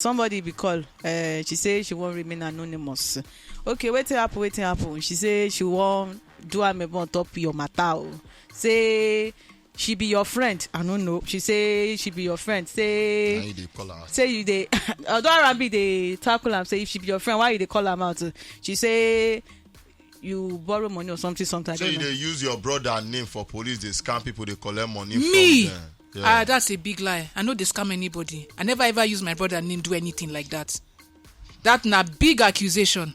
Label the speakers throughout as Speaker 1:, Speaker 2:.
Speaker 1: Somebody be call. She say she won't remain anonymous. Okay, wetin happen. She say she won't do am on top your matter. Say she be your friend. I don't know. She say she be your friend. Say you dey. Although Arabi dey tackle am. Say if she be your friend, why you dey call am out? She say you borrow money or something.
Speaker 2: Say you dey use your brother name for police. They scam people. They collect money
Speaker 3: Me?
Speaker 2: from them. Yeah.
Speaker 3: That's a big lie. I know they scam anybody. I never ever use my brother name do anything like that. That na big accusation.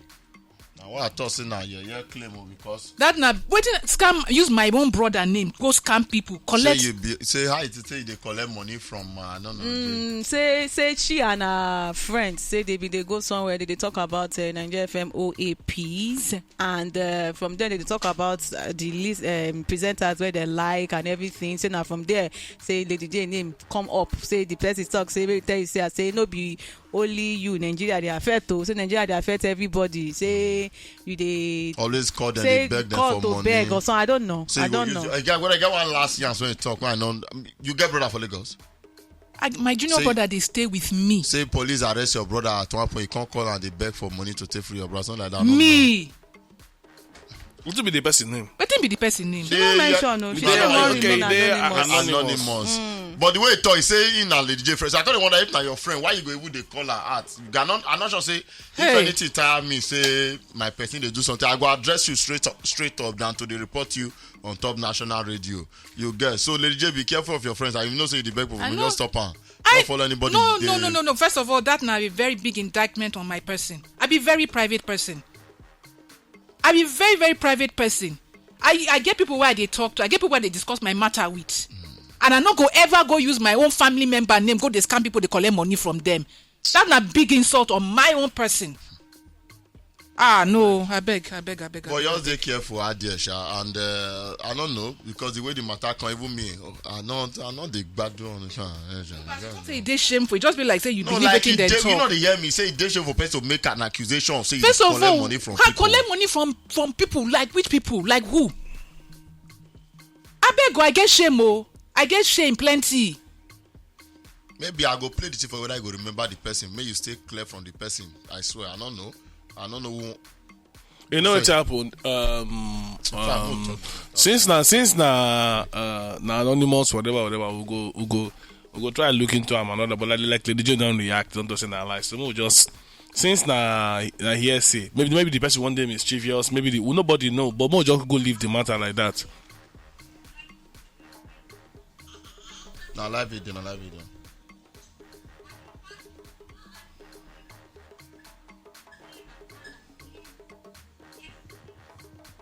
Speaker 2: Now what I thought say now yeah claim because
Speaker 3: that na wetin scam use my own brother name go scam people collect.
Speaker 2: Say how it say they collect money from I don't know.
Speaker 1: Say she and her friends say they go somewhere. They talk about Naija FM O.A.Ps and from there they talk about the list presenters where they like and everything. Say now from there say Lady J name come up. Say the person talk say very tell you say no be only you Nigeria they affect to say Nigeria they affect everybody. Say you they
Speaker 2: always call them, they beg them for money.
Speaker 1: Beg or something. I don't know.
Speaker 2: So
Speaker 1: I don't know.
Speaker 2: When I get one last chance when you talk, I know you get brother for Lagos.
Speaker 3: My junior brother they stay with me.
Speaker 2: Say police arrest your brother at one point, you can't call and they beg for money to take free your brother, something like that.
Speaker 3: Me.
Speaker 4: What will be the person name?
Speaker 3: Wetin be the person name?
Speaker 1: She don't mention no. She don't remain
Speaker 2: anonymous. But the way it talk, he say in a Lady J friend. So I don't wonder if na your friend, why you go even they call her out? I'm not sure say if anything tire me, say my person they do something, I go address you straight up down to the report you on top national radio. You get so Lady J, be careful of your friends. I even know say you the beg for me, just stop her. Don't follow anybody.
Speaker 3: No. First of all, that now a very big indictment on my person. I be very private person. I be very, very private person. I get people where they talk to. I get people where they discuss my matter with. And I not go ever go use my own family member name, go they scam people, they collect money from them. That's a big insult on my own person. No, I beg.
Speaker 2: But just stay careful out there, Sha. And I don't know, because the way the matter come, even me, I know the bad one.
Speaker 3: Say it is shameful. Just be like, say you believe
Speaker 2: like
Speaker 3: in their talk.
Speaker 2: You know they hear me say it is shameful for person to make an accusation. Say
Speaker 3: First
Speaker 2: you
Speaker 3: of
Speaker 2: collect
Speaker 3: all,
Speaker 2: money from people.
Speaker 3: Collect money from people. Like which people? Like who? I beg, I get shame, I get shame plenty.
Speaker 2: Maybe I go play the thing for whether I go remember the person. May you stay clear from the person. I swear, I don't know who.
Speaker 4: You know what happened? Since na anonymous whatever we go try look into him another, but like Lady J don't react, don't say na lie. So we just since na hearsay, maybe the person one day mischievous, maybe nobody know, but more just go leave the matter like that.
Speaker 2: Na live video.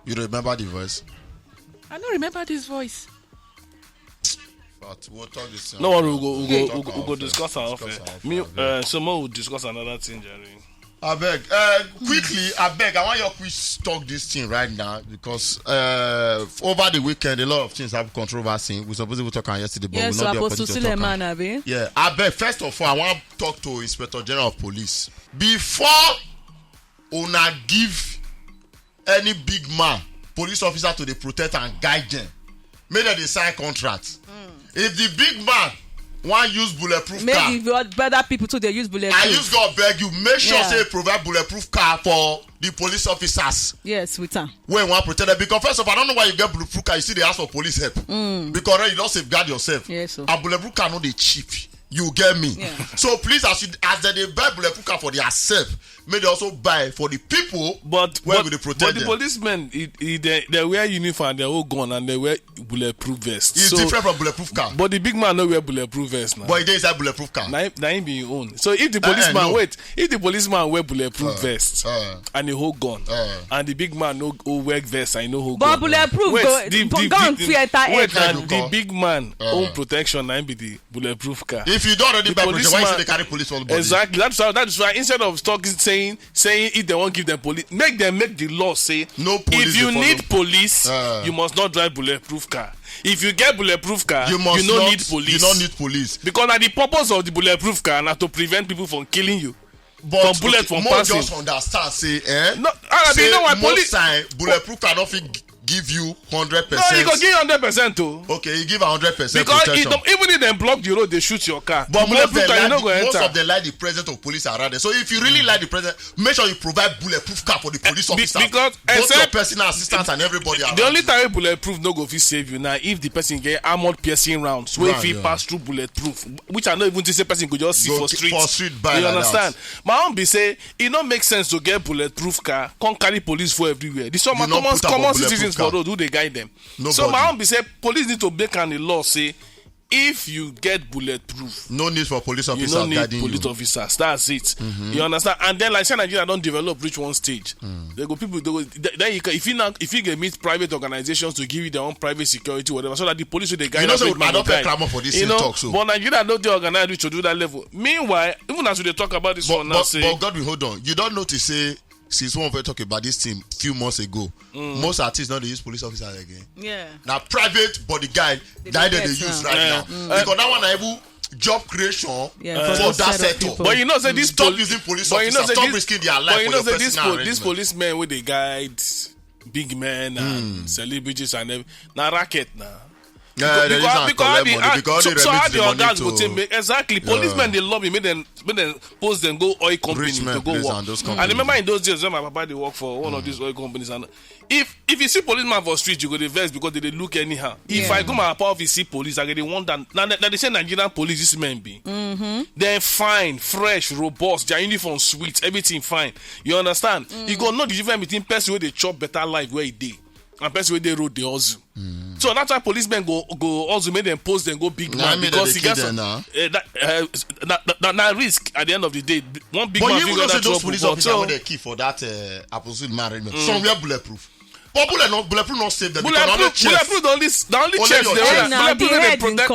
Speaker 2: You remember the voice?
Speaker 3: I don't remember this voice.
Speaker 2: But we'll talk this.
Speaker 4: No one will go discuss our offer. Someone will discuss another thing, Jerry.
Speaker 2: I beg. Quickly, I want your quick talk this thing right now because over the weekend a lot of things have controversy. We supposed to talk on yesterday, but
Speaker 1: yes,
Speaker 2: we're not
Speaker 1: supposed to Suleiman Abi.
Speaker 2: Yeah, I beg. First of all, I want to talk to Inspector General of Police before una give any big man police officer to the protect and guide them. Make them sign contract. If the big man want use bulletproof car,
Speaker 1: maybe better people too they use bulletproof.
Speaker 2: I just go beg you, make sure say provide bulletproof car for the police officers.
Speaker 1: Yes, with her.
Speaker 2: When you want protect them, because first of all, I don't know why you get bulletproof car. You see they ask for police help because you don't safeguard yourself.
Speaker 1: Yes, so.
Speaker 2: A bulletproof car no dey cheap. You get me?
Speaker 1: Yeah.
Speaker 2: So please, as they buy bulletproof car for themselves, may they also buy for the people where they protect them.
Speaker 4: But the policemen, they wear uniform, they all gun, and they wear bulletproof vests.
Speaker 2: It's different from bulletproof car.
Speaker 4: But the big man no wear bulletproof vest now.
Speaker 2: But it is a bulletproof car.
Speaker 4: Now him be your own. So if the policeman if the policeman wear bulletproof vest and the whole gun, and the big man no wear vest and no whole gun.
Speaker 1: But bulletproof gun theater
Speaker 4: wait, and the big man own protection now be the bulletproof car.
Speaker 2: If you don't already buy protection, why should they carry police on body?
Speaker 4: Exactly. That's why instead of saying if they won't give them police, make the law say
Speaker 2: no police.
Speaker 4: If you need police, you must not drive bulletproof car. If you get bulletproof car, you don't need police.
Speaker 2: You don't need police.
Speaker 4: Because the purpose of the bulletproof car is to prevent people from killing you.
Speaker 2: But
Speaker 4: from bullet from passing.
Speaker 2: Just understand, say,
Speaker 4: No, say,
Speaker 2: you know why police time bulletproof car not fit give you 100%.
Speaker 4: No, he go give 100% too.
Speaker 2: Okay, he give 100%
Speaker 4: Because
Speaker 2: protection.
Speaker 4: even if they block the road, they shoot your car.
Speaker 2: But most of
Speaker 4: enter.
Speaker 2: them like the presence of police around there. So if you really like the president, make sure you provide bulletproof car for the police officer.
Speaker 4: Because
Speaker 2: both your personal assistants and everybody around.
Speaker 4: The only time bulletproof no go fit save you now if the person get armored piercing rounds. So if he pass through bulletproof, which I know even to say person could just see for street. You understand? My own be say it don't make sense to get bulletproof car, can't carry police for everywhere. This one common citizens for road, who they guide them.
Speaker 2: Nobody.
Speaker 4: So my own be say police need to make an law say if you get bulletproof,
Speaker 2: no need for police officers.
Speaker 4: You don't need police officers. That's it. You understand? And then like say Nigeria don't develop reach one stage. They go people. Then you can, if you get meet private organizations to give you their own private security, whatever, so that the police will they guide.
Speaker 2: You know, so I don't pay clamor for this talk. So,
Speaker 4: but Nigeria don't they organize to do that level. Meanwhile, even as we talk about this one now,
Speaker 2: but Godwin, hold on. You don't notice say. Since one of us talk about this team a few months ago, most artists now they use police officers again.
Speaker 1: Yeah.
Speaker 2: Now private bodyguard that they use right now. Because that one able job creation for that sector.
Speaker 4: But you know say this
Speaker 2: stop using police officers, stop risking their life for your personal
Speaker 4: this policemen with the guide big men and celebrities and everything. Now racket now.
Speaker 2: Because
Speaker 4: how the others go take exactly policemen they lobby make them post them go oil company to go work. I remember in those days when my papa they work for one of these oil companies, and if you see policeman for street you go dey vex because they look anyhow. If I go my papa office see police I get the one that now they say Nigerian police this men be they're fine, fresh, robust, their uniform sweet, everything fine. You understand? You go know the difference between person where they chop better life where he dey and person where they road they hustle. So that's why policemen go also make them post and go big man because he gets that risk at the end of the day. One big man figure that
Speaker 2: those police officers when they key for that opposite marriage. Some are bulletproof. But bulletproof not save them.
Speaker 4: Bulletproof the only chest they protect.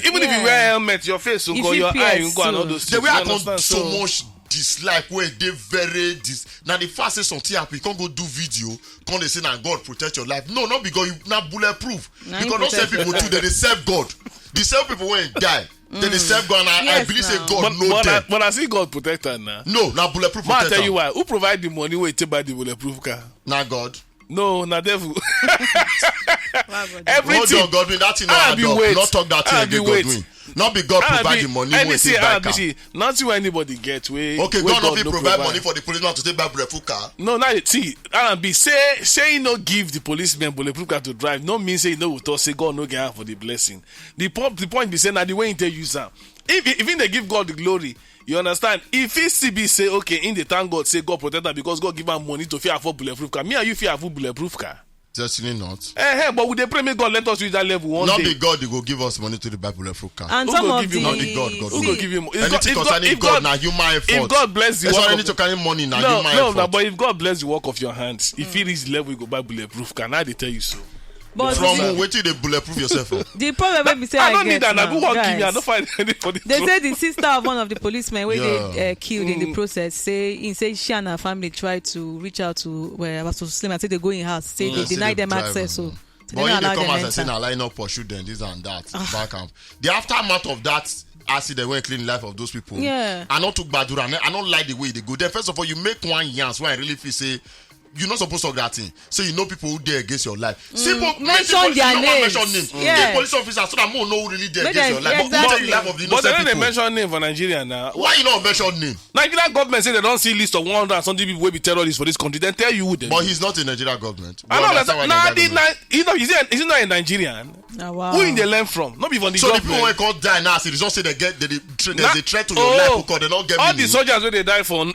Speaker 4: Even if you wear helmet, your face will go, your eye will go, and all those things.
Speaker 2: The way I got so much dislike where they very now the fast say something happen, you can't go do video, can't they say now God protect your life? No, not because you not bulletproof. Because not same people too, they serve God. The same people when die, then they serve God, and I believe say God know them.
Speaker 4: But I see God protect her now.
Speaker 2: No, now bulletproof
Speaker 4: protect. I tell you why. Who provide the money where you buy the bulletproof car?
Speaker 2: Now God.
Speaker 4: No, not devil.
Speaker 2: Everything. Hold on, Godwin. That's not talk that thing again, Godwin. Not be God provide the money when you buy car.
Speaker 4: Not where anybody get way.
Speaker 2: Okay, God not provide money for the policeman to take back bulletproof car.
Speaker 4: No, now see, R&B say you no give the policeman bulletproof car to drive. No mean say you know to say God no get for the blessing. The point be saying that the way you take use am. If they give God the glory. You understand? If Skibii say okay, in the thank God say God protect her because God give her money to fear afford bulletproof car. Me and you fear afford bulletproof car.
Speaker 2: Certainly not.
Speaker 4: But would they pray may God let us reach that level one
Speaker 2: not
Speaker 4: day?
Speaker 2: Not be God, you go give us money to the buy bulletproof car.
Speaker 1: And some of the
Speaker 2: not the God.
Speaker 4: Who go give him?
Speaker 2: Anything concerning God now human effort.
Speaker 4: If God bless the work
Speaker 2: of... need to carry money now human effort.
Speaker 4: No, but if God bless the work of your hands, if he reach the level you go buy bulletproof car. Now they tell you so.
Speaker 1: But
Speaker 2: from waiting they bulletproof yourself.
Speaker 1: The problem when we say
Speaker 4: I don't need that. I go walk in here. I don't find anybody.
Speaker 1: They say the sister of one of the policemen where they killed in the process say she and her family tried to reach out to where Apostle Suleiman say they go in house say they deny them access. So
Speaker 2: but if they come out and say now line up pursue them this and that back up. The aftermath of that accident when clean life of those people.
Speaker 1: Yeah.
Speaker 2: I not took Badura. I don't like the way they go there. First of all, you make one yans when I really feel say. You're not supposed to talk that thing. So you know people who dare against your life. Simple
Speaker 1: mention their names.
Speaker 2: Yeah. Police officers so that more know who really dare against your life.
Speaker 1: Exactly.
Speaker 4: But they don't mention name for Nigeria now.
Speaker 2: Why you not mention name?
Speaker 4: Nigerian government say they don't see list of 100 and something people will be terrorists for this country. Then tell you who they.
Speaker 2: But he's not in Nigerian government.
Speaker 4: I know he's not a Nigerian.
Speaker 1: Wow.
Speaker 4: Who in they learn from? Not be from the
Speaker 2: so
Speaker 4: government.
Speaker 2: So the people when can't die now, so they don't say they get there's a threat to your life because they don't get
Speaker 4: all the soldiers where they die for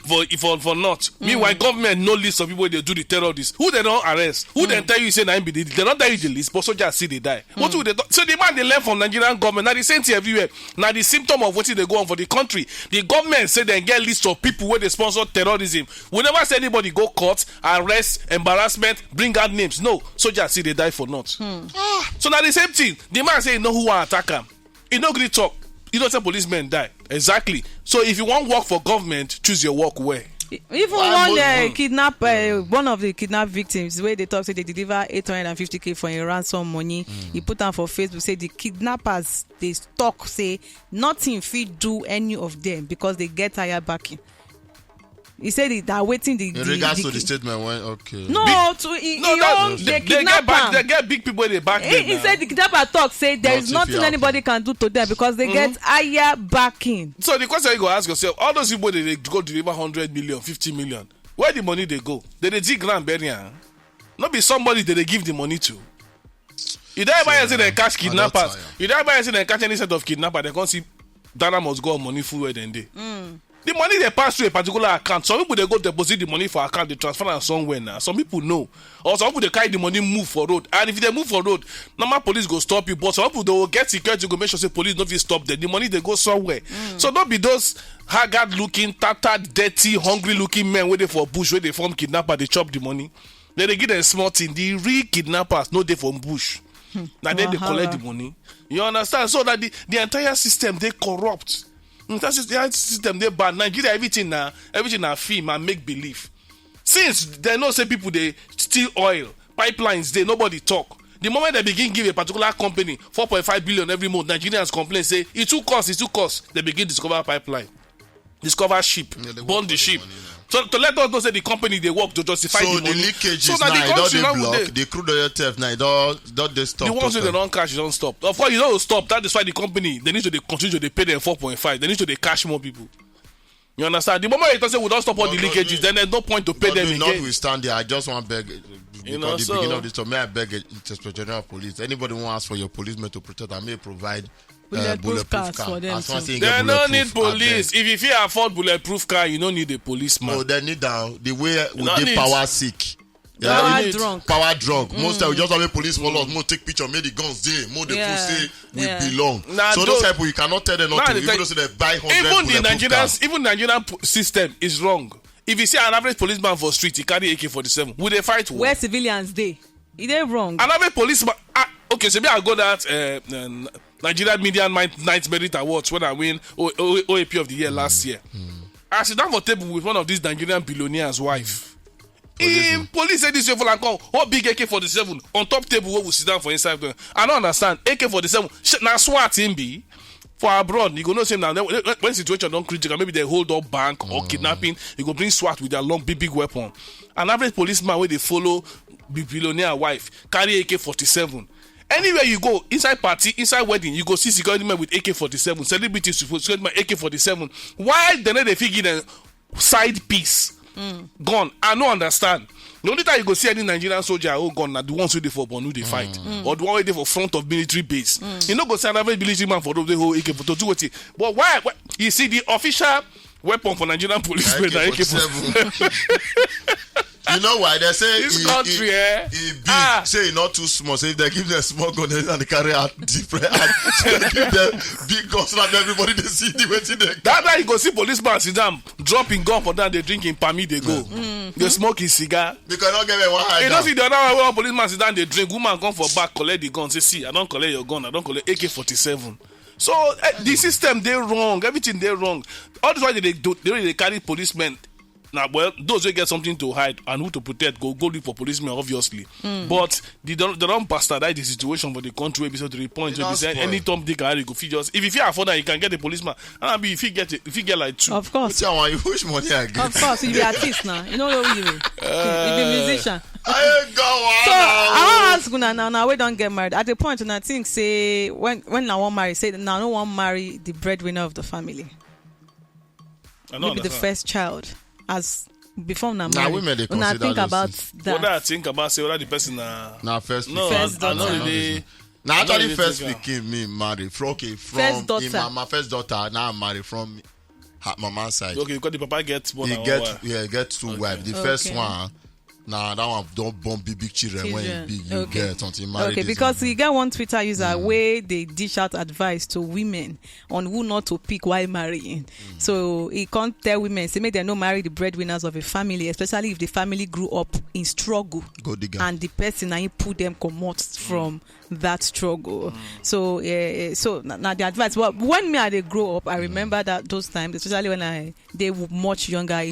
Speaker 4: not. Meanwhile, government no list of people they do the terrorists. Who they don't arrest? Who then tell you say they don't tell you the list, but soldiers see they die. What do they do? So the man they learn from Nigerian government. Now the same thing everywhere. Now the symptom of what they go on for the country. The government say they get list of people where they sponsor terrorism. We never say anybody go court, arrest, embarrassment, bring out names. No, soldiers see they die for not. So now the same thing. The man say you know who will attack him. You know great talk. You don't say policemen die. Exactly. So if you want work for government, choose your work where.
Speaker 1: Even one kidnap one of the kidnap victims where they talk say they deliver 850k for a ransom money. He put on for Facebook say the kidnappers they talk say nothing fit do any of them because they get higher backing. He said that waiting the.
Speaker 2: In regards to the statement, when okay.
Speaker 1: No, they kidnap am.
Speaker 4: They get big people they back them.
Speaker 1: He said the kidnapper talk say there is nothing anybody can do to them because they get higher backing.
Speaker 4: So the question you go ask yourself: all those people they go deliver 100 million, 50 million. Where the money they go? They dig ground bury. Not be somebody that they give the money to. You don't ever see they catch kidnappers. You don't ever see they catch any set of kidnapper. They can't see Dana must go on money full way then day. The money they pass through a particular account. Some people they go deposit the money for account, they transfer it somewhere now. Some people know. Or some people they carry the money move for road. And if they move for road, normal police go stop you. But some people they will get security to go make sure say police don't stop them. The money they go somewhere. So don't be those haggard looking, tattered, dirty, hungry looking men waiting for bush where they form kidnapper, they chop the money. Then they give them small thing. The real kidnappers no they from bush. Now then they collect the money. You understand? So that the entire system they corrupt. The system they bad. Nigeria everything na film and make believe. Since they know say people they steal oil, pipelines they nobody talk. The moment they begin give a particular company 4.5 billion every month, Nigerians complain say it too cost. They begin discover pipeline, discover ship, burn the ship. So to let us know say the company they work to justify the money.
Speaker 2: So the leakages now it don't they block. The crude oil theft now it don't they stop.
Speaker 4: The ones that they don't cash, you don't stop. Of course you don't stop. That is why the company they need to continue to pay them 4.5. They need to cash more people. You understand? The moment you say we don't stop all the leakages, then there's no point to pay them again.
Speaker 2: Notwithstanding, I just want to beg. Because the beginning of this time, may I beg Inspector General of Police? Anybody who asks for your policemen to protect, I may provide bulletproof car
Speaker 1: for them.
Speaker 2: They
Speaker 4: don't need police. If you afford bulletproof car, you don't need a policeman.
Speaker 2: No, they need the way we dey power sick.
Speaker 1: Power
Speaker 2: drunk. Most time we just have a police follow us. More take picture, make the guns there. More the people say we belong. So those people you cannot tell them not to. Even though they buy 100
Speaker 4: even the Nigerian system is wrong. If you see an average policeman for street, he carry AK-47. Would they fight war?
Speaker 1: Where civilians dey? Is they wrong?
Speaker 4: An average policeman. Okay, so maybe I go that Nigerian Media Night Merit Awards when I win O.A.P. of the year last year. I sit down for table with one of these Nigerian billionaires' wife. Police say this way for come. What big AK-47 on top table where we sit down for inside? I don't understand. AK-47 now SWAT him be. For abroad, you go know same now. When situation don't critical, maybe they hold up bank or kidnapping, you go bring SWAT with their long big weapon. An average policeman where they follow billionaire wife carry AK-47. Anywhere you go, inside party, inside wedding, you go see security men with AK-47. Celebrities with security men AK-47. Why they figure the side piece gun? I don't understand. The only time you go see any Nigerian soldier gun na the ones who dey for Borno they fight, or the one who dey for front of military base. You know go see another military man for the whole AK-47. But why? You see the official weapon for Nigerian police AK-47.
Speaker 2: You know why they say
Speaker 4: this country
Speaker 2: he big, say not too small. So if they give them small gun and they carry out different, so they give them big guns and everybody they see the way they.
Speaker 4: That night you go see policeman sit down, dropping gun for that they drinking palmy they go, they smoke his cigar.
Speaker 2: Because not get me one high.
Speaker 4: You don't see the other one policeman sit down they drink. Woman come for back collect the gun. Say see I don't collect your gun. I don't collect AK-47. So the system they wrong. Everything they wrong. All this why they carry policemen. Now, well, those who get something to hide and who to protect go look for policemen, obviously. But they don't bastardize the situation for the country because to the point where any Tom Dick and Harry go feed just. If you afford that, you can get a policeman. And if you get like two.
Speaker 1: Of course.
Speaker 2: Which money I get?
Speaker 1: Of course, you be artist now. You know what we mean. You be musician.
Speaker 2: I ain't go on.
Speaker 1: So I want to ask you now we don't get married. At the point when I think say when I want marry, say now I don't want marry the breadwinner of the family. Maybe the first child. As before now,
Speaker 2: women they
Speaker 1: when I think about that.
Speaker 4: What I think about say whether the person
Speaker 2: now first
Speaker 1: daughter.
Speaker 2: Now actually first became me married from
Speaker 1: first daughter.
Speaker 2: My first daughter now I'm married from her mama's side.
Speaker 4: Okay, because the papa gets one.
Speaker 2: He get two wives. The first one. Nah, that one don't bomb big children when you big you get until married.
Speaker 1: Okay, because you get one Twitter user where they dish out advice to women on who not to pick while marrying. So he can't tell women say make them not marry the breadwinners of a family, especially if the family grew up in struggle.
Speaker 2: Go digger.
Speaker 1: And the person and you put them commot from that struggle. So now the advice. Well, when they grow up, I remember that those times, especially when they were much younger,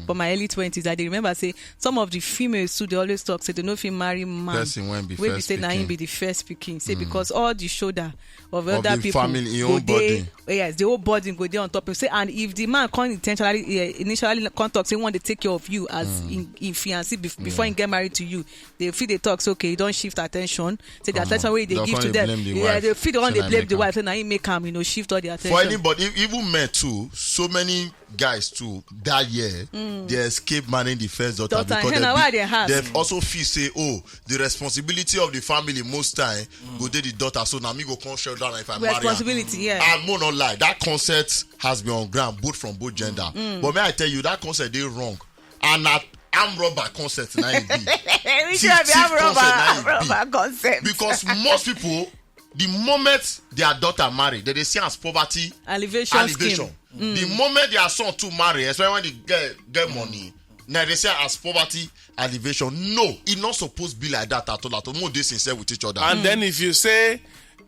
Speaker 1: but my early 20s, I remember say some of the female females too, they always talk, say they no fit marry man.
Speaker 2: Person when be
Speaker 1: Wey be
Speaker 2: first
Speaker 1: say na him
Speaker 2: pikin.
Speaker 1: be the first pikin. Say because all the shoulder of other
Speaker 2: the
Speaker 1: people
Speaker 2: family, his
Speaker 1: go
Speaker 2: own
Speaker 1: dey-
Speaker 2: burden.
Speaker 1: yes, the whole burden go there on top of say, and if the man can't initially contact say want to take care of you as in fiancé before he get married to you, they feel they talk say okay, you don't shift attention. Say the attention where they
Speaker 2: They'll
Speaker 1: give to
Speaker 2: come
Speaker 1: them,
Speaker 2: blame the
Speaker 1: yeah,
Speaker 2: wife.
Speaker 1: they feel the one
Speaker 2: Say
Speaker 1: they
Speaker 2: na
Speaker 1: blame
Speaker 2: make
Speaker 1: the
Speaker 2: am.
Speaker 1: wife. Say now he make him, shift all the attention.
Speaker 2: For anybody, even men too, so many guys too that year they escape marrying the first daughter because
Speaker 1: hey, na why they have?
Speaker 2: they've also feel say, oh, the responsibility of the family most time go dey the daughter, so now me go come share down if I marry her.
Speaker 1: Responsibility, yeah.
Speaker 2: And more not lie, that concept has been on ground both from both gender. But may I tell you that concept dey wrong, and that arm rubber concept na it be.
Speaker 1: We
Speaker 2: Thief
Speaker 1: should have
Speaker 2: concept na it be.
Speaker 1: rubber concept.
Speaker 2: Because most people, the moment their daughter marry, they see as poverty
Speaker 1: Elevation scheme.
Speaker 2: The moment their son to marry, especially when they get money, now they say as poverty elevation. No, it not supposed to be like that at all. At all, more they sincere with each other.
Speaker 4: And then if you say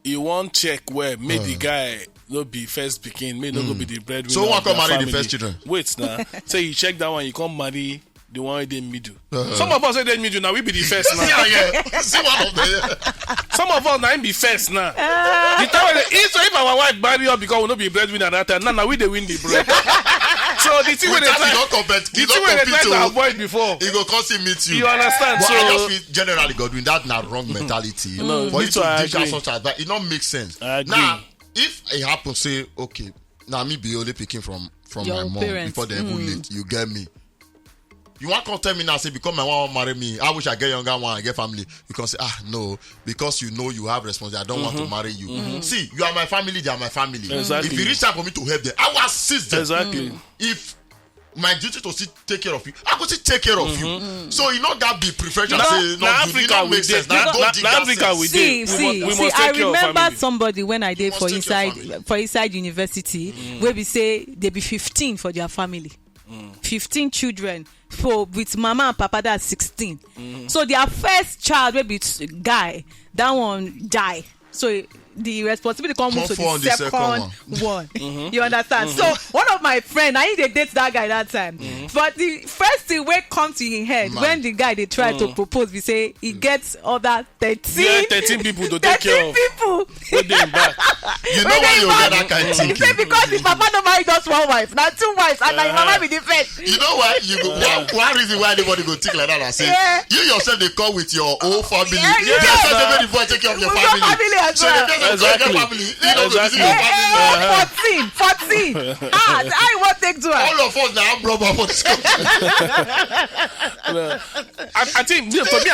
Speaker 4: you want check where make the guy no be first pikin, may no go be the breadwinner.
Speaker 2: So one
Speaker 4: of
Speaker 2: come
Speaker 4: their
Speaker 2: marry the
Speaker 4: family.
Speaker 2: first children?
Speaker 4: Wait now. Say you check that one, you come marry the one in middle. Some of us say they middle now, we be the first now.
Speaker 2: yeah. See one of them.
Speaker 4: Some of us now be first now. The time when if our wife marry up because we no be breadwinner at that time, now we they win the bread. So the thing when they try, to avoid before,
Speaker 2: he go come see meet you.
Speaker 4: You understand?
Speaker 2: But
Speaker 4: So
Speaker 2: I just feel generally, Godwin, that not wrong mentality.
Speaker 4: No,
Speaker 2: For
Speaker 4: me
Speaker 2: you
Speaker 4: too,
Speaker 2: to
Speaker 4: I
Speaker 2: dish out
Speaker 4: agree.
Speaker 2: such advice, it don't make sense.
Speaker 4: I agree.
Speaker 2: Now, if it happen, say okay, now me be only picking from
Speaker 1: Your
Speaker 2: my mom
Speaker 1: parents.
Speaker 2: before they even late. You get me. You want to come tell me now, say, because my mom marry me, I wish I get younger one, I get family. You can say, no, because you know you have responsibility. I don't want to marry you. See, you are my family, they are my family.
Speaker 4: Exactly.
Speaker 2: If you reach out for me to help them, I will assist them.
Speaker 4: exactly.
Speaker 2: If my duty to still take care of you, I go still take care of you. So you know that be preferential.
Speaker 4: Now,
Speaker 2: Say, no,
Speaker 4: now
Speaker 2: you
Speaker 4: Africa
Speaker 2: don't
Speaker 4: we
Speaker 2: make sense.
Speaker 4: did.
Speaker 2: Now
Speaker 4: Now
Speaker 2: don't dig that
Speaker 4: Africa
Speaker 2: sense.
Speaker 4: we
Speaker 1: See,
Speaker 4: did.
Speaker 1: see,
Speaker 4: We must
Speaker 1: see.
Speaker 4: take
Speaker 1: I
Speaker 4: care of
Speaker 1: remember
Speaker 4: family.
Speaker 1: somebody when I did
Speaker 2: must
Speaker 1: for
Speaker 2: take care of
Speaker 1: inside university, where we say they be 15 for their family, 15 children for with mama and papa that's 16. So their first child will be guy, that one die. So the responsibility come move to
Speaker 2: fall on
Speaker 1: the
Speaker 2: the
Speaker 1: second
Speaker 2: second
Speaker 1: one. You understand? So one of my friend, I they date that guy that time. But the first thing wey come to him head
Speaker 2: Man.
Speaker 1: when the guy they try to propose, we say he gets other 13.
Speaker 4: Yeah, 13 people to take care of.
Speaker 1: people.
Speaker 4: Put them back.
Speaker 2: You know why you get that kind of
Speaker 1: He say
Speaker 2: thinking?
Speaker 1: because the papa no marry just one wife, na two wives, and na him mama be the first.
Speaker 2: You know why? You go, one reason why anybody go think like that and say,
Speaker 1: Yeah.
Speaker 2: you yourself they come with your whole family.
Speaker 1: Yeah,
Speaker 2: You
Speaker 1: yeah.
Speaker 2: yourself they make the boy take care of your
Speaker 1: Your
Speaker 2: family.
Speaker 1: family as
Speaker 2: So
Speaker 1: well.
Speaker 2: they just
Speaker 4: Exactly.
Speaker 2: your family. You know,
Speaker 4: Exactly.
Speaker 2: your family.
Speaker 1: 14. I want take to her.
Speaker 2: All of us now brother for this country.
Speaker 4: I think for me,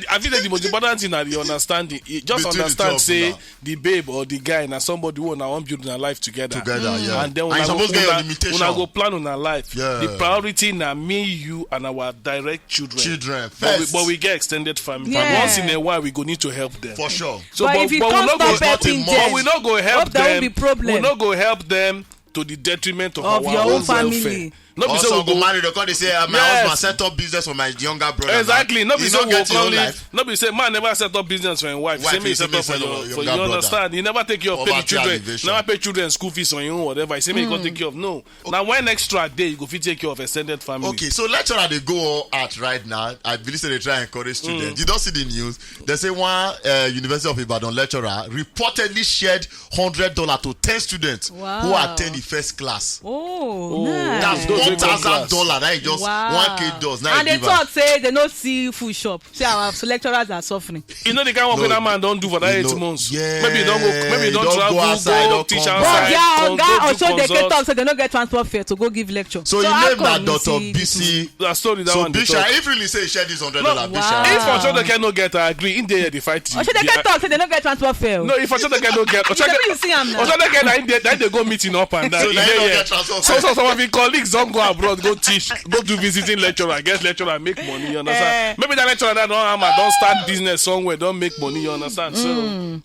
Speaker 4: I feel the most important thing that you understanding. You just
Speaker 2: Between the
Speaker 4: understand,
Speaker 2: two of
Speaker 4: say
Speaker 2: them.
Speaker 4: the babe or the guy and somebody who now want build their life together.
Speaker 2: Yeah.
Speaker 4: And then
Speaker 2: you supposed to get your limitation.
Speaker 4: when I go plan on our life.
Speaker 2: Yeah.
Speaker 4: The priority now me, you, and our direct children.
Speaker 2: Children
Speaker 4: But
Speaker 2: first.
Speaker 4: we get extended family.
Speaker 1: Yeah.
Speaker 4: Once in a while, we go need to help them.
Speaker 2: For sure.
Speaker 4: So,
Speaker 1: But if you
Speaker 4: we
Speaker 1: can't
Speaker 4: not
Speaker 1: stop
Speaker 4: go,
Speaker 1: helping
Speaker 2: but
Speaker 1: them,
Speaker 4: we not go help
Speaker 1: hope there won't
Speaker 4: them.
Speaker 1: be problem.
Speaker 4: We not go help them to the detriment of
Speaker 1: Of
Speaker 4: our
Speaker 1: your own family.
Speaker 4: welfare. Not be
Speaker 2: Also
Speaker 4: so we
Speaker 2: go
Speaker 4: go
Speaker 2: marry because they say my
Speaker 4: Yes.
Speaker 2: husband set up business for my younger brother.
Speaker 4: exactly.
Speaker 2: Now.
Speaker 4: Not be
Speaker 2: He
Speaker 4: so
Speaker 2: don't
Speaker 4: we
Speaker 2: get his
Speaker 4: call
Speaker 2: own
Speaker 4: it.
Speaker 2: life.
Speaker 4: Not be say man never set up business for his wife.
Speaker 2: Wife
Speaker 4: Say me
Speaker 2: is
Speaker 4: set
Speaker 2: the
Speaker 4: up for
Speaker 2: same
Speaker 4: your
Speaker 2: younger
Speaker 4: for you
Speaker 2: brother.
Speaker 4: understand. You never take care of pay the
Speaker 2: Poverty
Speaker 4: children.
Speaker 2: alleviation.
Speaker 4: Never pay children school fees on your own whatever. You say me you go take care of no. Now one extra day you go fit take care of extended family.
Speaker 2: Okay, so lecturer they go all out right now. I believe they try and encourage students. You don't see the news. They say one University of Ibadan lecturer reportedly shared $100 to 10 students
Speaker 1: Wow.
Speaker 2: who attend the first class.
Speaker 1: Oh, nice.
Speaker 2: That's
Speaker 4: Those people
Speaker 2: $1,000. That is just
Speaker 1: Wow.
Speaker 2: 1K does. Now
Speaker 1: And they talk say they no see food shop. Say our lecturers are suffering.
Speaker 4: You know the kind of work that man don't do for that
Speaker 2: You
Speaker 4: 8
Speaker 2: know,
Speaker 4: months.
Speaker 2: yeah,
Speaker 4: Maybe you don't go. Maybe you don't
Speaker 2: don't
Speaker 4: travel.
Speaker 2: go outside, don't
Speaker 4: teach
Speaker 2: come
Speaker 1: But
Speaker 2: back.
Speaker 4: outside.
Speaker 1: their
Speaker 4: go
Speaker 1: oga
Speaker 4: do
Speaker 1: also they
Speaker 4: consult.
Speaker 1: talk say they no get transport fare to go give lecture.
Speaker 2: So you
Speaker 1: how
Speaker 2: name that
Speaker 1: come you
Speaker 2: Dr.
Speaker 1: see
Speaker 2: BC.
Speaker 4: That story that
Speaker 2: So
Speaker 4: one. they talk.
Speaker 2: Bisha, if really say he shared this $100,
Speaker 4: No,
Speaker 2: Bisha.
Speaker 4: If for sure they cannot get, I agree. In there, they fight you.
Speaker 1: Oshode get talk say they no get transport fare.
Speaker 4: No, if for sure they cannot get,
Speaker 1: You say you see am now.
Speaker 4: Oshode get, then they go meeting up and down.
Speaker 2: So
Speaker 4: In
Speaker 2: now you
Speaker 4: there,
Speaker 2: don't
Speaker 4: yeah.
Speaker 2: get transfer.
Speaker 4: So some of your colleagues don't go abroad, go teach, go do visiting lecturer, get lecturer, make money. You understand? Maybe that lecturer that don't start business somewhere, don't make money. You understand? So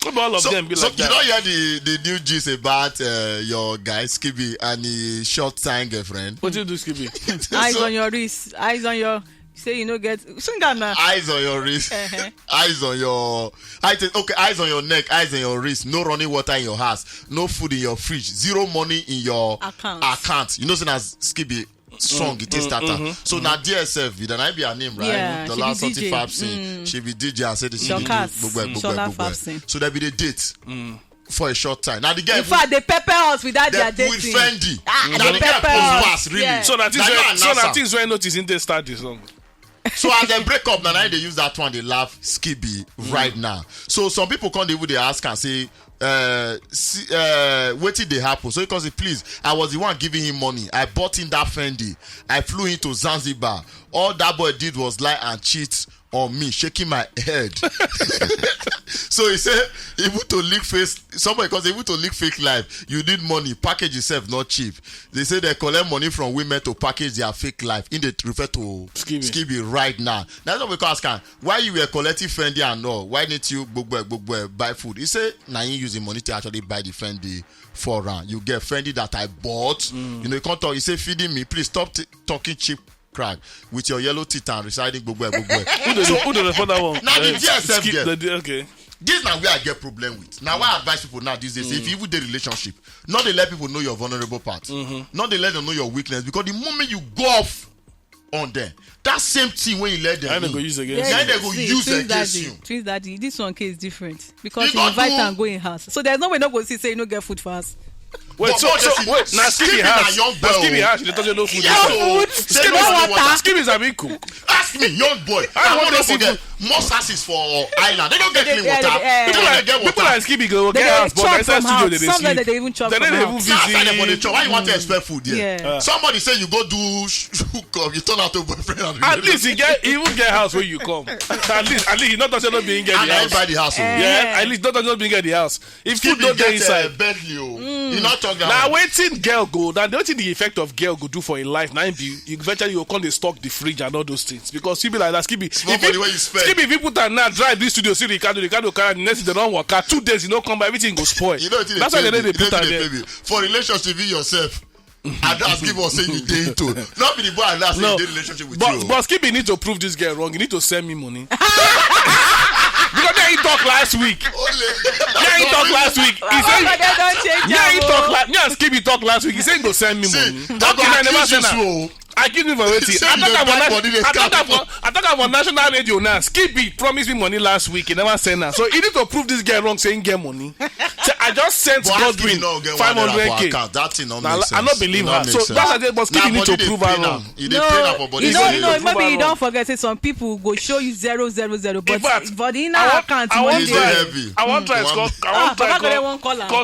Speaker 4: maybe all of them be like
Speaker 2: you
Speaker 4: that.
Speaker 2: don't hear the new gist about your guy Skibii and his short-time girlfriend.
Speaker 4: What you do, Skibii?
Speaker 1: Eyes
Speaker 2: So-
Speaker 1: on your wrist, eyes on your. Say you no get. Sing that now.
Speaker 2: Eyes on your wrist, eyes on your eyes on your neck, eyes on your wrist. No running water in your house, no food in your fridge, zero money in your
Speaker 1: Account.
Speaker 2: You know, as Skibii strong it is starter. So now DSF, then I be her name, right?
Speaker 1: Yeah,
Speaker 2: The
Speaker 1: she
Speaker 2: last
Speaker 1: be DJ.
Speaker 2: 35 scene, she be DJ and say the
Speaker 1: Shola
Speaker 2: she so there be the date for a short time. Now the guy
Speaker 1: in fact they pepper us without their
Speaker 2: they with
Speaker 1: dating.
Speaker 2: Fendi. Now
Speaker 1: they
Speaker 2: the guy
Speaker 1: pepper
Speaker 2: post
Speaker 1: us.
Speaker 2: pass really.
Speaker 1: Yeah.
Speaker 4: So that things when noticing they start this song.
Speaker 2: So as they break up, now they use that one. They laugh Skibii right now. So some people come they ask and say, what did they happen? So because please, I was the one giving him money. I bought him that Fendi. I flew into Zanzibar. All that boy did was lie and cheat on me, shaking my head. So he said, able to leak face somebody because able to leak fake life. You need money. Package yourself not cheap. They say they collect money from women to package their fake life. In they refer to Skibii right now. That's what we can ask. Why you were collecting Fendi and all? Why didn't you buy food? He said, now you use the money to actually buy the Fendi for round. You get Fendi that I bought. You know, you can't talk. He said, feeding me. Please stop talking cheap crack with your yellow teeth and residing
Speaker 4: Who does that one?
Speaker 2: Now the DSF get.
Speaker 4: Okay.
Speaker 2: This now where I get problem with. Now I advise people now these days, if you even the relationship, not they let people know your vulnerable part. Not they let them know your weakness. Because the moment you go off on them, that same thing when you let them
Speaker 4: go use against
Speaker 2: then they go use against you.
Speaker 1: Twins daddy, this one case different. Because you invite and go in house. So there's no way not go see say you no get food for us.
Speaker 4: Wait, so wait, now Skibii has they tell you no food. Skibii is a big cook.
Speaker 2: Ask me, young boy. I want to forget. Most houses for island. They don't get clean water.
Speaker 4: People like Skibii go get house, but inside studio they sleep.
Speaker 1: Sometimes they even chop from house.
Speaker 2: Why you want to expect food here? Somebody say you go do hook you turn out to boyfriend.
Speaker 4: At least he even get house where you come. At least he not touch not being get the house.
Speaker 2: Buy the house.
Speaker 4: Yeah, at least not touch not being get the house. If food don't get inside,
Speaker 2: Bentley. You not talk that.
Speaker 4: Now waiting girl go. Now the the effect of girl go do for a life. Now eventually you come they stock the fridge and all those things because Skibii like that Skibii. Skibii if you put that now drive this studio see Ricardo carry the next they don't work out 2 days you don't come by everything go spoil.
Speaker 2: You know that's why they put that there. For relationship with yourself. And that's Skibii was saying you did into. Not be the boy and that's saying you did relationship with you.
Speaker 4: But Skibii need to prove this girl wrong. You need to send me money. Because he talked last week. He talked last week. He said, me and Skibii talked last week. He said he go send me money. I never send her. I give me for waiting. I talk about national radio now. Skibii promised me money last week. He never sent her. So he need to prove this girl wrong saying get money. So I just sent Godwin 500k.
Speaker 2: That thing don't make sense.
Speaker 4: I don't believe her. So that's the but Skibii need to prove her wrong.
Speaker 1: No, maybe you don't forget. Say some people go show you 000, but in our account money
Speaker 2: heavy.
Speaker 4: I want try call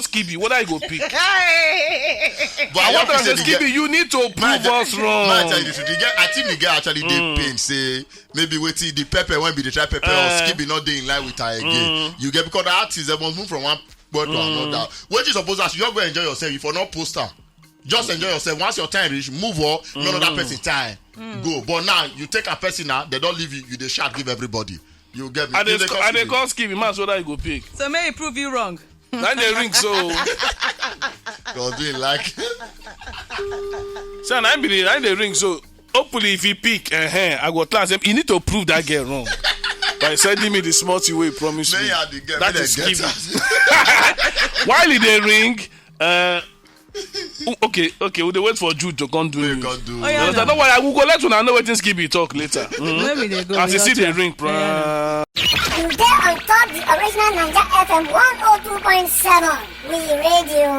Speaker 4: Skibii. What I go pick?
Speaker 2: But I want to say
Speaker 4: Skibii, you need to prove us wrong.
Speaker 2: I think the guy actually did pain say maybe waiting the pepper when be the try pepper or Skibii not dey in line with her again. You get because the artist they must move from one word to another. What you suppose as you just go enjoy yourself, if you not poster, just enjoy yourself. Once your time reach, move on. None of that person time go. But now you take a person now, they don't leave you. You they shout give everybody. You get me.
Speaker 4: And they call Skibii man so that you go pick.
Speaker 1: So may he prove you wrong.
Speaker 4: Then they ring so.
Speaker 2: Because doing like.
Speaker 4: So I believe they ring so. Hopefully if he pick, I go tell him. You need to prove that girl wrong by sending me the small way he promised me. That is Skibii. While they ring, okay, we'll wait for Jude to come do it.
Speaker 1: Oh, yeah,
Speaker 4: no. Don't worry, I will go let you know wetin Skibii talk later.
Speaker 1: Maybe they go.
Speaker 4: As you see the ring,
Speaker 5: You get on top the original Naija FM 102.7. We radio.